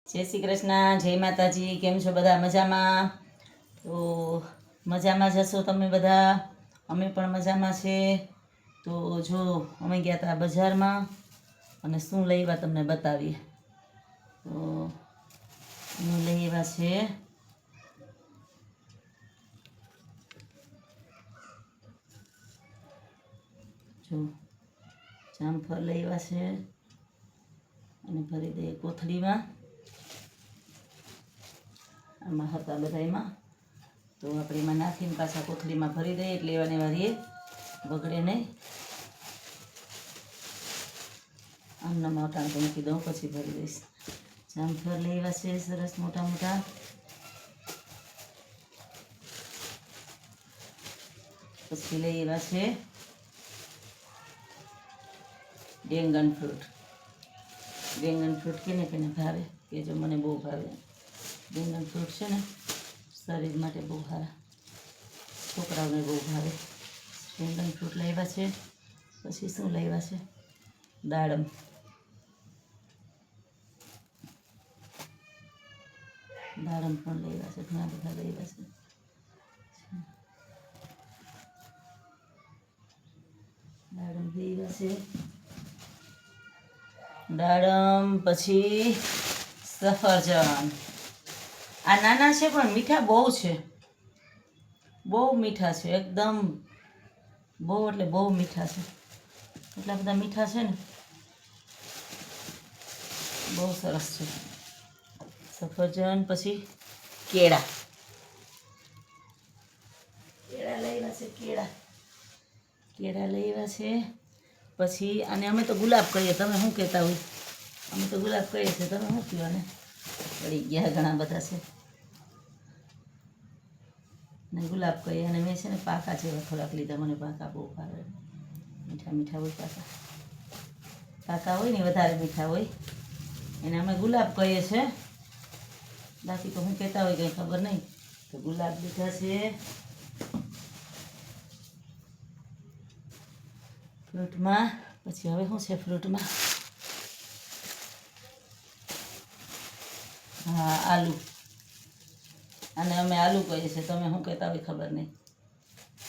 જય શ્રી કૃષ્ણ, જય માતાજી. કેમ છો બધા? મજામાં? તો મજામાં જશો તમે બધા? અમે પણ મજામાં છે. તો જો અમે ગયા હતા બજારમાં અને શું લઈ આવ્યા તમને બતાવીએ. તો અમે લઈ આવ્યા છે જો જામફળ લઈ આવ્યા છે અને ભરી દઈએ કોથળીમાં. આમાં હતા બધા એમાં, તો આપણે એમાં નાખીને પાછા કોથળીમાં ભરી દઈએ એટલે એવાને વારીએ બગડે નહીં. આમનામાં અટાણ તો મૂકી દઉં, પછી ભરી દઈશ. જામફળ લઈ આવ્યા છે સરસ મોટા મોટા. પછી લઈ આવ્યા છે ડેંગન ફ્રૂટ. ડેંગન ફ્રૂટ કેને ભાવે કે જો મને બહુ ભાવે. ડેંગન ફ્રૂટ છે ને શરીર માટે બહુ સારા, છોકરાઓને બહુ ભાવે. ડેંગન ફ્રૂટ લાવ્યા છે. પછી શું લાવ્યા છે? દાડમ. દાડમ પણ લાવ્યા છે, ઘણા બધા લાવ્યા છે. દાડમ લાવ્યા છે. દાડમ પછી સફરજન. આ નાના છે પણ મીઠા બહુ છે, બહુ મીઠા છે એકદમ. બહુ એટલે બહુ મીઠા છે. એટલા બધા મીઠા છે ને, બહુ સરસ છે સફરજન. પછી કેળા. કેળા લઈ આવ્યા છે. કેળા લઈ આવ્યા છે. પછી આને અમે તો ગુલાબ કહીએ, તમે શું કહેતા હોય? અમે તો ગુલાબ કહીએ છીએ, તમે શું કહો? ને પડી ગયા ઘણા બધા છે ને ગુલાબ કહીએ. અને મેં છે ને પાકા જેવા થોડાક લીધા, મને પાકા બહુ ભાવે. મીઠા મીઠા હોય પાકા, પાકા હોય ને વધારે મીઠા હોય, એને અમે ગુલાબ કહીએ છીએ. બાકી તો શું કહેતા હોય કંઈ ખબર નહીં. તો ગુલાબ લીધા છે. ફ્રૂટમાં પછી હવે શું છે ફ્રૂટમાં? હા, આલુ. અને અમે આલુ કહીએ છીએ, તમે શું કહેતા હોય ખબર નહીં.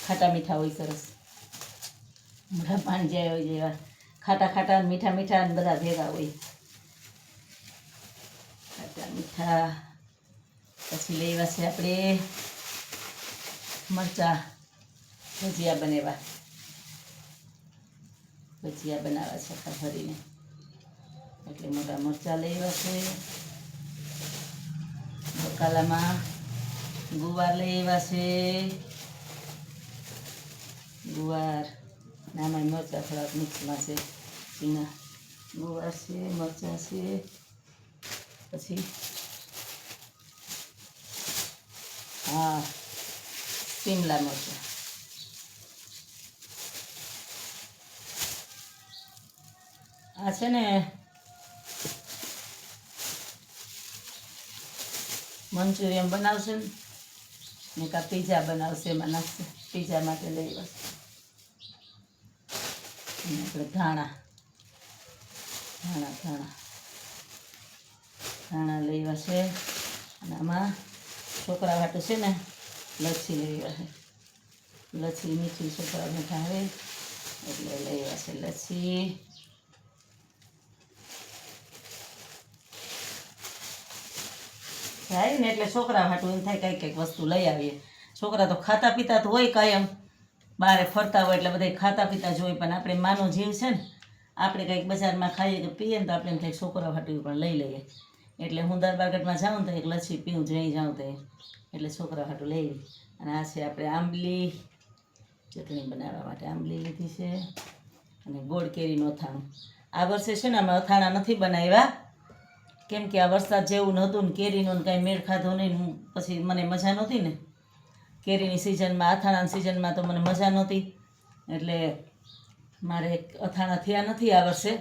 ખાટા મીઠા હોય સરસ, મોઢા પાણી જાય હોય જેવા. ખાટા ખાટા મીઠા મીઠા બધા ભેગા હોય, ખાટા મીઠા. પછી લેવા છે આપણે મરચાં. ભજીયા બનાવ્યા છે આખા ભરીને, એટલે મોટા મરચાં લેવા છે. બકાલામાં ગુવાર લઈ આવ્યા છે. ગુવાર નામાં મરચાં થોડાક મિક્સમાં છે. ઝીણા ગુવાર છે, મરચાં છે. પછી હા, શિમલા મરચાં. આ છે ને મંચુરિયન બનાવશે ને કાં પીઝા બનાવશે, એમાં નાખશે. પીઝા માટે લઈ આવશે. અને આપણે ધાણા લઈ આવશે. અને આમાં છોકરા હાટું છે ને લચ્છી લઈ આવશે. લચ્છી મીઠી છોકરાને ભાવે એટલે લઈ આવશે લચ્છી. થાય ને એટલે છોકરા હાટું એમ થાય કંઈક કંઈક વસ્તુ લઈ આવીએ. છોકરા તો ખાતા પીતા તો હોય કાયમ, બહાર ફરતા હોય એટલે બધા ખાતા પીતા જ હોય. પણ આપણે માનો જીવ છે ને, આપણે કંઈક બજારમાં ખાઈએ કે પીએ ને તો આપણે એમ થાય છોકરા હાટું પણ લઈ લઈએ. એટલે હું દરબારગઢમાં જાઉં ને તો એક લચ્છી પીવું જઈ જાઉં તો એટલે છોકરા હાટું લઈ આવી. અને આ છે આપણે આંબલી. ચટણી બનાવવા માટે આંબલી લીધી છે. અને ગોળ કેરીનું અથાણું. આ વર્ષે છે ને અમે અથાણા નથી બનાવ્યા, કેમ કે આ વરસાદ જેવું નહોતું ને કેરીનું કાંઈ મેળ ખાધો નહીં. પછી મને મજા નહોતી ને કેરીની સિઝનમાં, અથાણાની સિઝનમાં તો મને મજા નહોતી. એટલે મારે અથાણા થયા નથી આ વર્ષે,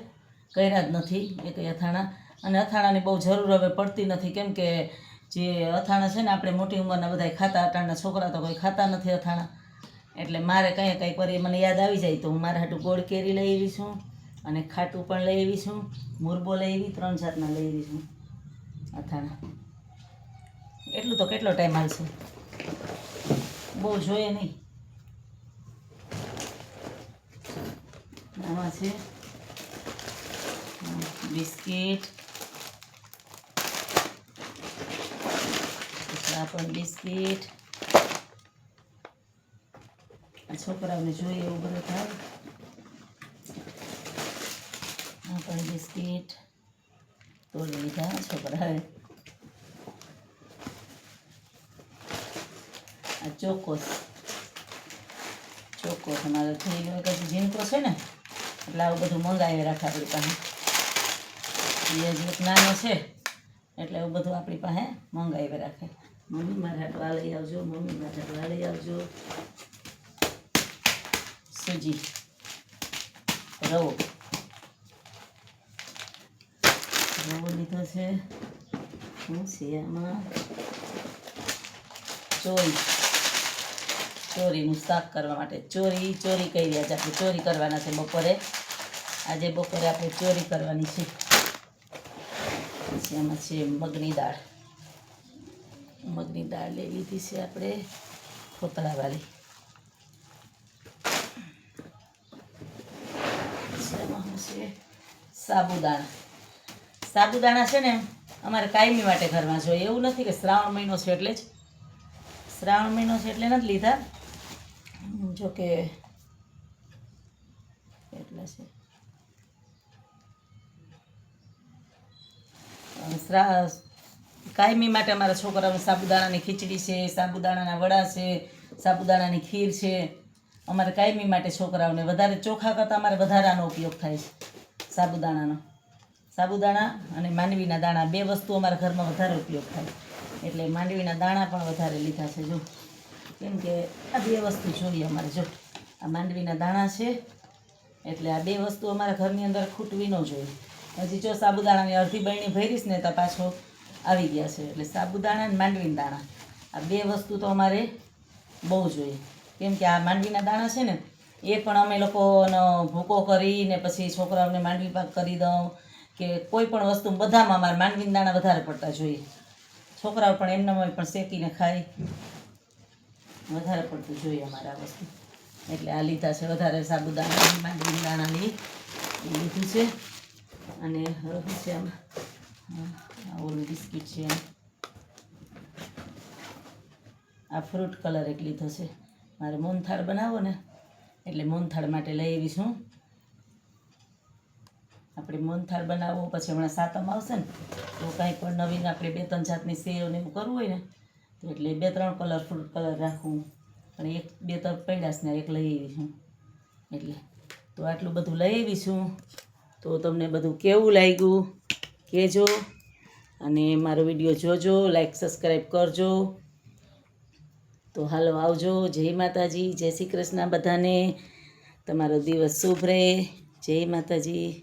કર્યા જ નથી એ કંઈ અથાણા. અને અથાણાની બહુ જરૂર હવે પડતી નથી, કેમ કે જે અથાણા છે ને આપણે મોટી ઉંમરના બધા ખાતા, અટાણના છોકરા તો કોઈ ખાતા નથી અથાણા. એટલે મારે કંઈક વાર મને યાદ આવી જાય તો હું મારા હાટું ગોળ કેરી લઈ આવી છું. અને ખાટું પણ લઈ આવી છું. મુરબો લઈ આવી, 3 જાતના લઈ આવી છું. આ અથાણા એટલું તો કેટલો ટાઈમ હાલશે, બહુ જોઈએ નહીં. આમાં છે બિસ્કિટ, આ પણ બિસ્કિટ. આ છોકરાઓને જોઈએ એવું બધું થાય. આ પણ બિસ્કિટ તોડી લીધા છોકરાએ. આ ચોકોસ અમારે થઈ ગયો કે ઝીણકો છે ને એટલે આવું બધું મંગાવી રાખે આપણી પાસે. એ જ એક નાનો છે એટલે એવું બધું આપણી પાસે મંગાવી રાખે. મમ્મી મારા હાટું આ લઈ આવજો, મમ્મી મારા હાટું આ લઈ આવજો. સૂજી, રવો લીધો છે. શું છે આમાં? ચોરીનું શાક કરવા માટે ચોરી કરી રહ્યા છે. આપણે ચોરી કરવાના છે બપોરે. આજે બપોરે આપણે ચોરી કરવાની છે. પછી આમાં છે મગની દાળ લઈ લીધી છે આપણે, ફોતળાવાળી. પછી આમાં છે સાબુદાણા છે ને અમારે કાયમી માટે ઘરમાં જોઈએ. એવું નથી કે શ્રાવણ મહિનો છે એટલે જ, શ્રાવણ મહિનો છે એટલે નથી લીધા. જોકે એટલા છે. કાયમી માટે અમારા છોકરાઓને સાબુદાણાની ખીચડી છે, સાબુદાણાના વડા છે, સાબુદાણાની ખીર છે. અમારે કાયમી માટે છોકરાઓને વધારે ચોખા કરતાં અમારે વધારાનો ઉપયોગ થાય છે સાબુદાણાનો. સાબુદાણા અને માંડવીના દાણા બે વસ્તુ અમારા ઘરમાં વધારે ઉપયોગ થાય એટલે માંડવીના દાણા પણ વધારે લીધા છે. જો કેમ કે આ બે વસ્તુ જોઈએ અમારે. જો આ માંડવીના દાણા છે એટલે આ બે વસ્તુ અમારા ઘરની અંદર ખૂટવી ન જોઈએ. હજી જો સાબુદાણાની અડધી બરણી ભરીશ ને તો પાછો આવી ગયા છે. એટલે સાબુદાણા અને માંડવીના દાણા આ બે વસ્તુ તો અમારે બહુ જોઈએ. કેમ કે આ માંડવીના દાણા છે ને એ પણ અમે લોકોનો ભૂકો કરીને પછી છોકરાઓને માંડવી પાક કરી દઉં કે કોઈ પણ વસ્તુ બધામાં અમારે માંડવીના દાણા વધારે પડતા જોઈએ. છોકરાઓ પણ એમનામાં પણ શેકીને ખાય, વધારે પડતું જોઈએ અમારે આ વસ્તુ. એટલે આ લીધા છે વધારે સાબુદાણા, માંડવીના દાણા લીધું છે. અને રહ્યું છે આમાં ઓલું બિસ્કિટ છે. આ ફ્રૂટ કલર એક લીધો છે. મારે મોહનથાળ બનાવો ને એટલે મોહનથાળ માટે લઈ આવીશું. આપણે મોહનથાળ બનાવવો પછી હમણાં સાતમ આવશે ને તો કાંઈ પણ નવીન આપણે 2-3 જાતની સેવ ને એવું કરવું હોય ને તો એટલે 2-3 કલર ફ્રૂટ કલર રાખવું. પણ 1-2 તો પડ્યા ને એક લઈ આવીશું. એટલે તો આટલું બધું લઈ આવીશું. તો તમને બધું કેવું લાગ્યું કહેજો, અને મારો વિડીયો જોજો, લાઈક સબસ્ક્રાઈબ કરજો. તો હાલો આવજો. જય માતાજી, જય શ્રી કૃષ્ણ બધાને. તમારો દિવસ શુભ રહે. જય માતાજી.